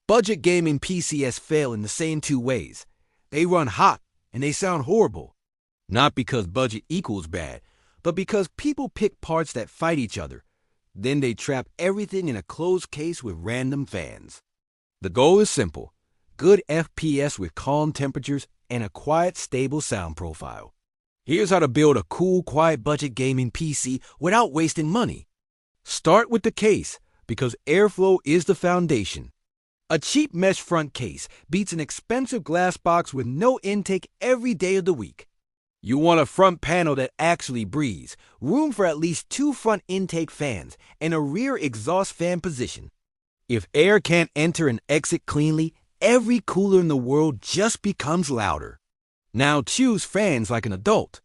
Budget gaming PCs fail in the same two ways. They run hot and they sound horrible. Not because budget equals bad, but because people pick parts that fight each other. Then they trap everything in a closed case with random fans. The goal is simple: good FPS with calm temperatures and a quiet, stable sound profile. Here's how to build a cool, quiet budget gaming PC without wasting money. Start with the case, because airflow is the foundation. A cheap mesh front case beats an expensive glass box with no intake every day of the week. You want a front panel that actually breathes, room for at least 2 front intake fans, and a rear exhaust fan position. If air can't enter and exit cleanly, every cooler in the world just becomes louder. Now choose fans like an adult.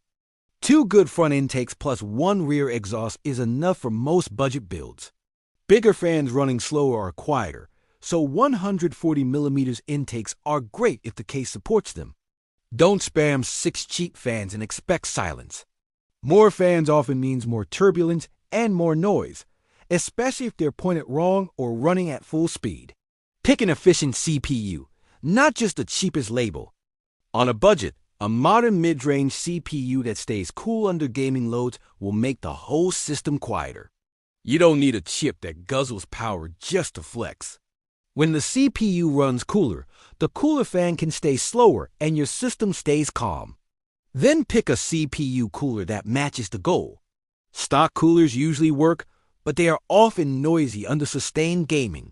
2 good front intakes plus 1 rear exhaust is enough for most budget builds. Bigger fans running slower are quieter, so 140mm intakes are great if the case supports them. Don't spam 6 cheap fans and expect silence. More fans often means more turbulence and more noise, especially if they're pointed wrong or running at full speed. Pick an efficient CPU, not just the cheapest label. On a budget, a modern mid-range CPU that stays cool under gaming loads will make the whole system quieter. You don't need a chip that guzzles power just to flex. When the CPU runs cooler, the cooler fan can stay slower and your system stays calm. Then pick a CPU cooler that matches the goal. Stock coolers usually work, but they are often noisy under sustained gaming.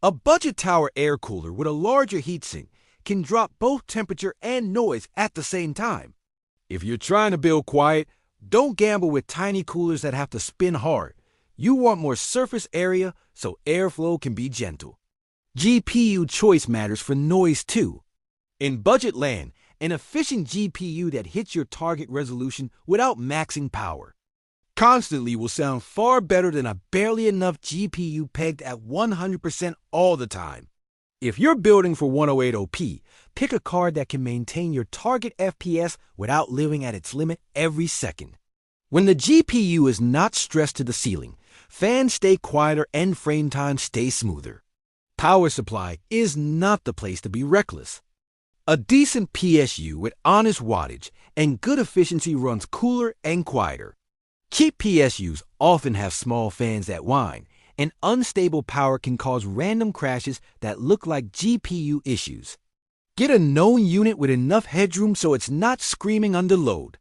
A budget tower air cooler with a larger heatsink can drop both temperature and noise at the same time. If you're trying to build quiet, don't gamble with tiny coolers that have to spin hard. You want more surface area so airflow can be gentle. GPU choice matters for noise too. In budget land, an efficient GPU that hits your target resolution without maxing power constantly will sound far better than a barely enough GPU pegged at 100% all the time. If you're building for 108OP, pick a card that can maintain your target FPS without living at its limit every second. When the GPU is not stressed to the ceiling, fans stay quieter and frame time stays smoother. Power supply is not the place to be reckless. A decent PSU with honest wattage and good efficiency runs cooler and quieter. Cheap PSUs often have small fans that whine, and unstable power can cause random crashes that look like GPU issues. Get a known unit with enough headroom so it's not screaming under load.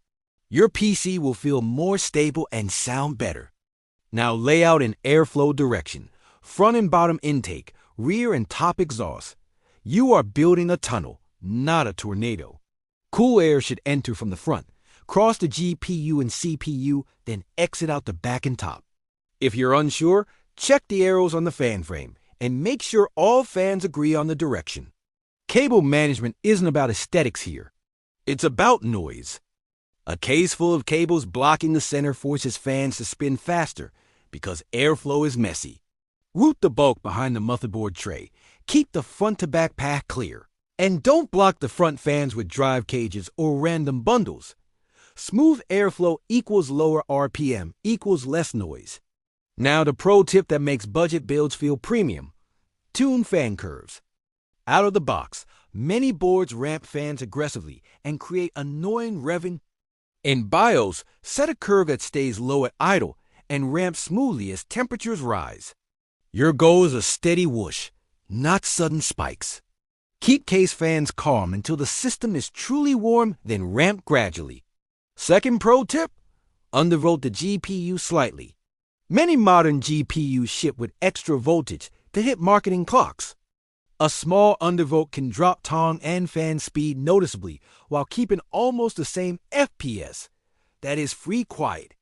Your PC will feel more stable and sound better. Now layout and airflow direction, front and bottom intake, rear and top exhaust. You are building a tunnel, not a tornado. Cool air should enter from the front, cross the GPU and CPU, then exit out the back and top. If you're unsure, check the arrows on the fan frame and make sure all fans agree on the direction. Cable management isn't about aesthetics here. It's about noise. A case full of cables blocking the center forces fans to spin faster because airflow is messy. Route the bulk behind the motherboard tray. Keep the front-to-back path clear. And don't block the front fans with drive cages or random bundles. Smooth airflow equals lower RPM equals less noise. Now the pro tip that makes budget builds feel premium. Tune fan curves. Out of the box, many boards ramp fans aggressively and create annoying revving. In BIOS, set a curve that stays low at idle and ramps smoothly as temperatures rise. Your goal is a steady whoosh, not sudden spikes. Keep case fans calm until the system is truly warm, then ramp gradually. Second pro tip, undervolt the GPU slightly. Many modern GPUs ship with extra voltage to hit marketing clocks. A small undervolt can drop tone and fan speed noticeably while keeping almost the same FPS. That is free quiet.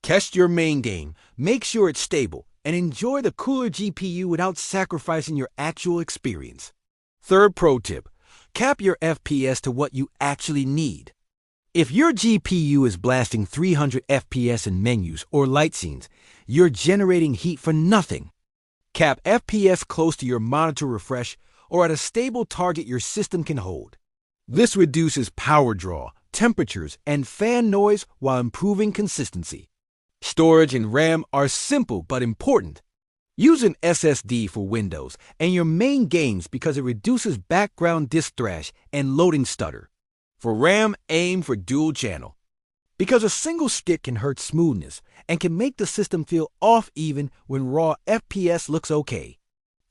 Test your main game, make sure it's stable, and enjoy the cooler GPU without sacrificing your actual experience. Third pro tip, cap your FPS to what you actually need. If your GPU is blasting 300 FPS in menus or light scenes, you're generating heat for nothing. Cap FPS close to your monitor refresh or at a stable target your system can hold. This reduces power draw, temperatures, and fan noise while improving consistency. Storage and RAM are simple but important. Use an SSD for Windows and your main games because it reduces background disk thrash and loading stutter. For RAM, aim for dual channel, because a single stick can hurt smoothness and can make the system feel off even when raw FPS looks okay.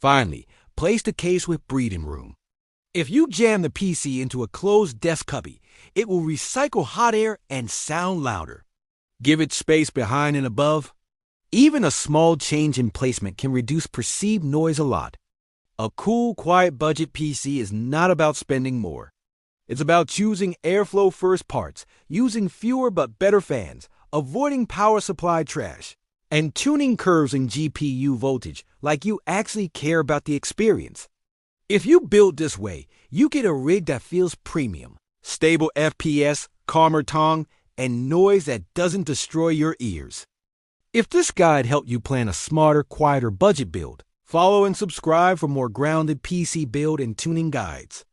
Finally, place the case with breathing room. If you jam the PC into a closed desk cubby, it will recycle hot air and sound louder. Give it space behind and above. Even a small change in placement can reduce perceived noise a lot. A cool, quiet budget PC is not about spending more. It's about choosing airflow first parts, using fewer but better fans, avoiding power supply trash, and tuning curves in GPU voltage like you actually care about the experience. If you build this way, you get a rig that feels premium, stable FPS, calmer tone, and noise that doesn't destroy your ears. If this guide helped you plan a smarter, quieter budget build, follow and subscribe for more grounded PC build and tuning guides.